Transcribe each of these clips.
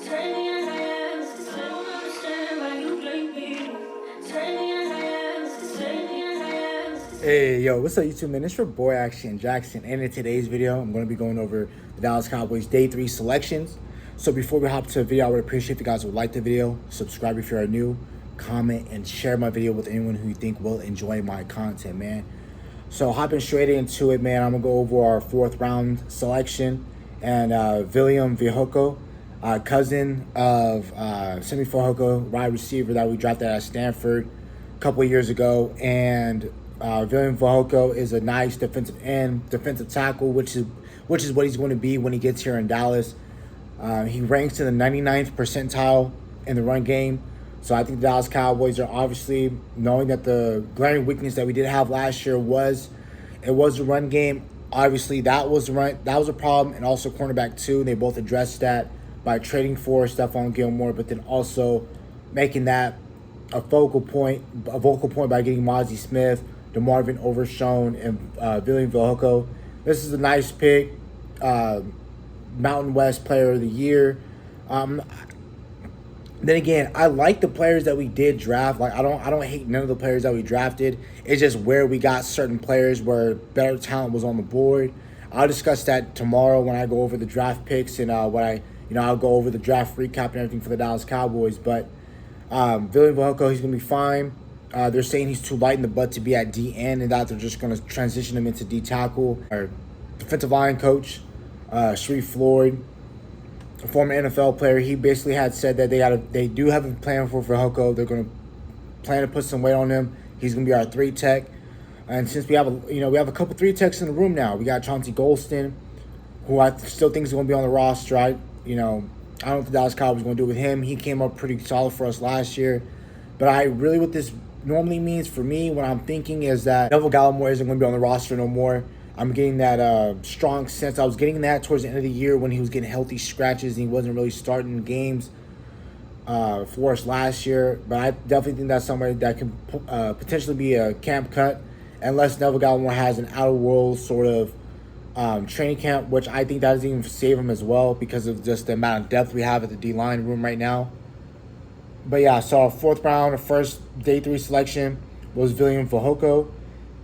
Hey, yo, what's up, YouTube, man? It's your boy, Action Jackson, and in today's video, I'm going to be going over the Dallas Cowboys Day 3 selections. So before we hop to the video, I would appreciate if you guys would like the video, subscribe if you are new, comment, and share my video with anyone who you think will enjoy my content, man. So hopping straight into it, man, I'm going to go over our 4th round selection, and William Vaughn, cousin of Simi Fehoko, wide receiver that we drafted at Stanford a couple of years ago, and William Vaughn is a nice defensive end, defensive tackle, which is what he's going to be when he gets here in Dallas. He ranks in the 99th percentile in the run game. So I think the Dallas Cowboys are obviously, knowing that the glaring weakness that we did have last year was the run game. Obviously, that was a problem, and also cornerback too. They both addressed that by trading for Stephon Gilmore, but then also making that a focal point by getting Mozzie Smith, DeMarvin Overshown, and William Vaughn. This is a nice pick. Mountain West Player of the Year. Then again, I like the players that we did draft. Like I don't hate none of the players that we drafted. It's just where we got certain players where better talent was on the board. I'll discuss that tomorrow when I go over the draft picks and I'll go over the draft recap and everything for the Dallas Cowboys. But William Vaughn, he's gonna be fine. They're saying he's too light in the butt to be at DN, and that they're just going to transition him into D tackle. Our defensive line coach, Sharif Floyd, a former NFL player, he basically had said that they do have a plan for Vaughn. They're going to plan to put some weight on him. He's going to be our 3 tech, and since we have a couple 3 techs in the room now, we got Chauncey Golston, who I still think is going to be on the roster. I don't know what the Dallas Cowboys are going to do with him. He came up pretty solid for us last year, but what this normally means for me when I'm thinking is that Neville Gallimore isn't going to be on the roster no more. I'm getting that strong sense. I was getting that towards the end of the year when he was getting healthy scratches and he wasn't really starting games for us last year. But I definitely think that's somebody that can potentially be a camp cut unless Neville Gallimore has an out-of-world sort of training camp, which I think that doesn't even save him as well because of just the amount of depth we have at the D-line room right now. But yeah, so our 4th round, our first Day 3 selection was William Vaughn.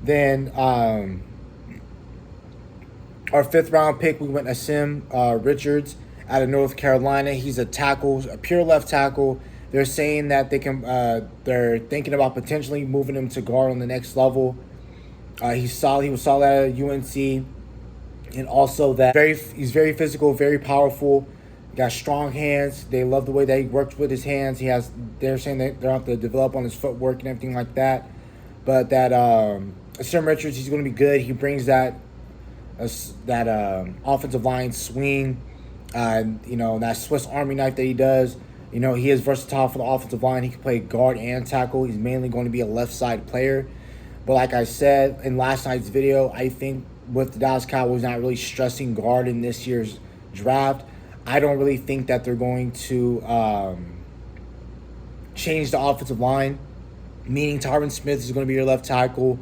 Then our 5th round pick, we went Asim Richards out of North Carolina. He's a tackle, a pure left tackle. They're saying that they're thinking about potentially moving him to guard on the next level. He's solid. He was solid at UNC, and also that he's very physical, very powerful. Got strong hands. They love the way that he works with his hands. They're saying that they're have to develop on his footwork and everything like that. But that Sam Richards, he's going to be good. He brings that offensive line swing, that Swiss Army knife that he does. He is versatile for the offensive line. He can play guard and tackle. He's mainly going to be a left side player. But like I said in last night's video, I think with the Dallas Cowboys not really stressing guard in this year's draft, I don't really think that they're going to change the offensive line, meaning Tyron Smith is going to be your left tackle,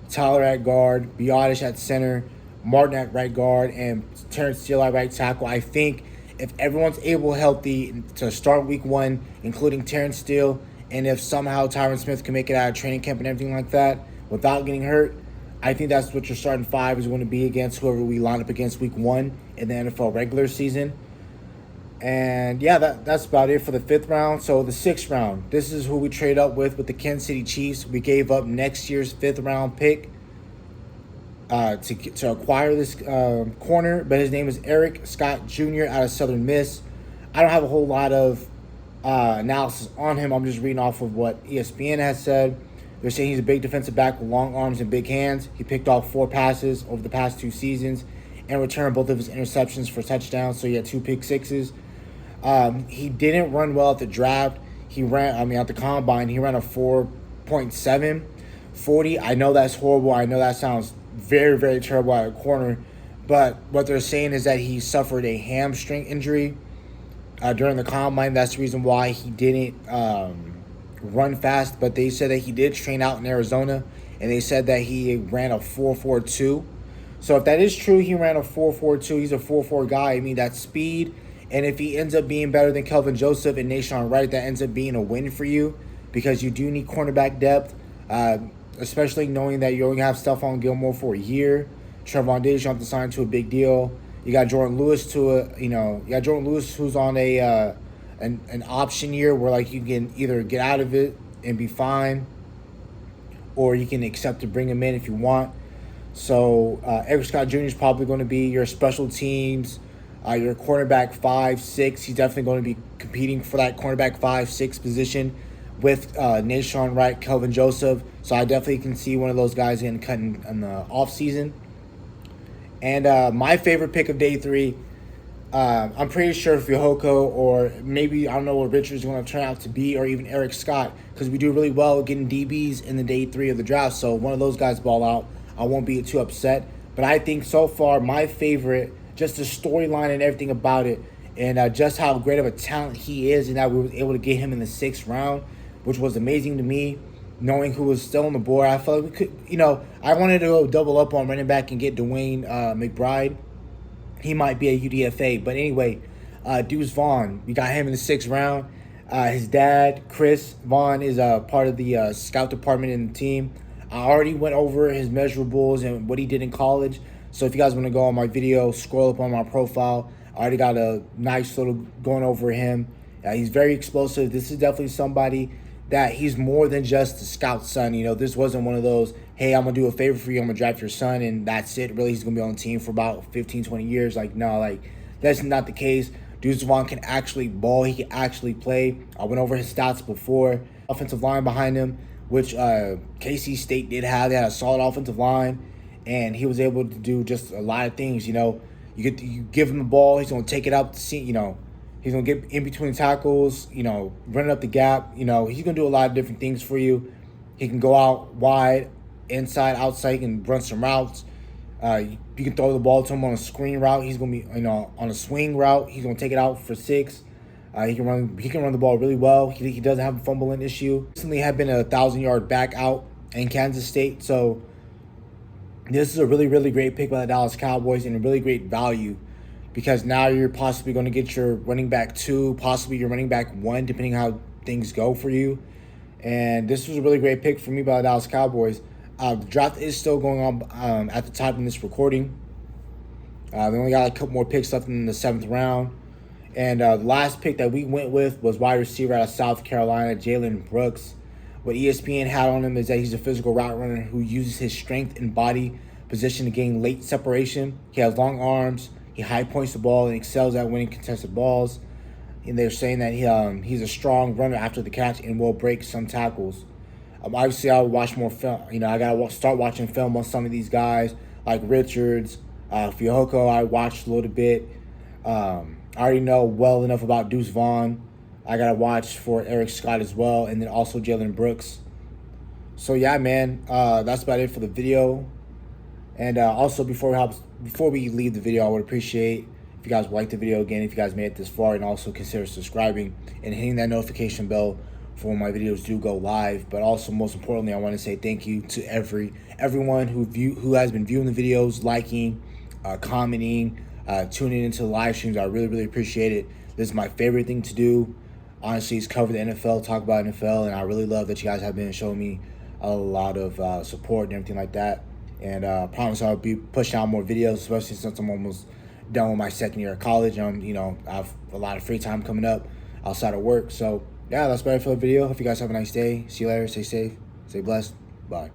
Tyler at guard, Biotish at center, Martin at right guard, and Terrence Steele at right tackle. I think if everyone's healthy to start week 1, including Terrence Steele, and if somehow Tyron Smith can make it out of training camp and everything like that without getting hurt, I think that's what your starting 5 is going to be against whoever we line up against week 1 in the NFL regular season. And yeah, that's about it for the 5th round. So the 6th round, this is who we trade up with the Kansas City Chiefs. We gave up next year's 5th round pick to acquire this corner, but his name is Eric Scott Jr. out of Southern Miss. I don't have a whole lot of analysis on him. I'm just reading off of what ESPN has said. They're saying he's a big defensive back with long arms and big hands. He picked off 4 passes over the past 2 seasons and returned both of his interceptions for touchdowns, so he had 2 pick sixes. He didn't run well at the draft. At the combine, he ran a 4.7 40. I know that's horrible. I know that sounds very, very terrible at a corner. But what they're saying is that he suffered a hamstring injury during the combine. That's the reason why he didn't run fast. But they said that he did train out in Arizona, and they said that he ran a 4.42. So if that is true, he ran a 4.42. He's a 4.4 guy. I mean, that speed And if he ends up being better than Kelvin Joseph and Nashawn Wright, that ends up being a win for you because you do need cornerback depth, especially knowing that you only have Stephon Gilmore for a year. Trevon Diggs, you have to sign to a big deal. You got Jordan Lewis who's on an option year where like you can either get out of it and be fine, or you can accept to bring him in if you want. So Eric Scott Jr. is probably going to be your special teams, your cornerback 5-6. He's definitely going to be competing for that cornerback 5-6 position with Nashawn Wright, Kelvin Joseph. So I definitely can see one of those guys getting cut in the offseason. And my favorite pick of day 3, I'm pretty sure Fihoko, or maybe, I don't know what Richard's going to turn out to be, or even Eric Scott, because we do really well getting DBs in the day 3 of the draft. So one of those guys ball out, I won't be too upset. But I think so far my favorite, just the storyline and everything about it, and just how great of a talent he is, and that we were able to get him in the 6th round, which was amazing to me. Knowing who was still on the board, I felt like we could, I wanted to go double up on running back and get Dwayne McBride. He might be a UDFA. But anyway, Deuce Vaughn, we got him in the 6th round. His dad, Chris Vaughn, is part of the scout department in the team. I already went over his measurables and what he did in college. So if you guys want to go on my video, scroll up on my profile. I already got a nice little going over him. He's very explosive. This is definitely somebody that he's more than just a scout son. This wasn't one of those, hey, I'm going to do a favor for you, I'm going to draft your son, and that's it. Really, he's going to be on the team for about 15, 20 years. No, that's not the case. Deuce Vaughn can actually ball. He can actually play. I went over his stats before. Offensive line behind him, which KC State did have. They had a solid offensive line, and he was able to do just a lot of things. You give him the ball, he's going to take it out to see, he's going to get in between tackles, running up the gap. He's going to do a lot of different things for you. He can go out wide, inside, outside. He can run some routes. You can throw the ball to him on a screen route. He's going to be, on a swing route. He's going to take it out for 6. He can run the ball really well. He doesn't have a fumbling issue. Recently had been a 1,000-yard back out in Kansas State. So this is a really, really great pick by the Dallas Cowboys and a really great value, because now you're possibly going to get your running back 2, possibly your running back 1, depending how things go for you. And this was a really great pick for me by the Dallas Cowboys. The draft is still going on at the time of this recording. They only got a couple more picks left in the 7th round. And the last pick that we went with was wide receiver out of South Carolina, Jalen Brooks. What ESPN had on him is that he's a physical route runner who uses his strength and body position to gain late separation. He has long arms. He high points the ball and excels at winning contested balls. And they're saying that he's a strong runner after the catch and will break some tackles. Obviously, I would watch more film. I got to start watching film on some of these guys, like Richards, Fihoko. I watched a little bit. I already know well enough about Deuce Vaughn. I got to watch for Eric Scott as well, and then also Jalen Brooks. So, yeah, man, that's about it for the video. And also, before we leave the video, I would appreciate if you guys liked the video again, if you guys made it this far, and also consider subscribing and hitting that notification bell for when my videos do go live. But also, most importantly, I want to say thank you to everyone who has been viewing the videos, liking, commenting, tuning into the live streams. I really, really appreciate it. This is my favorite thing to do. Honestly, is cover the NFL, talk about NFL, and I really love that you guys have been showing me a lot of support and everything like that. And I promise I'll be pushing out more videos, especially since I'm almost done with my 2nd year of college. I have a lot of free time coming up outside of work. So, yeah, that's about it for the video. Hope you guys have a nice day. See you later. Stay safe. Stay blessed. Bye.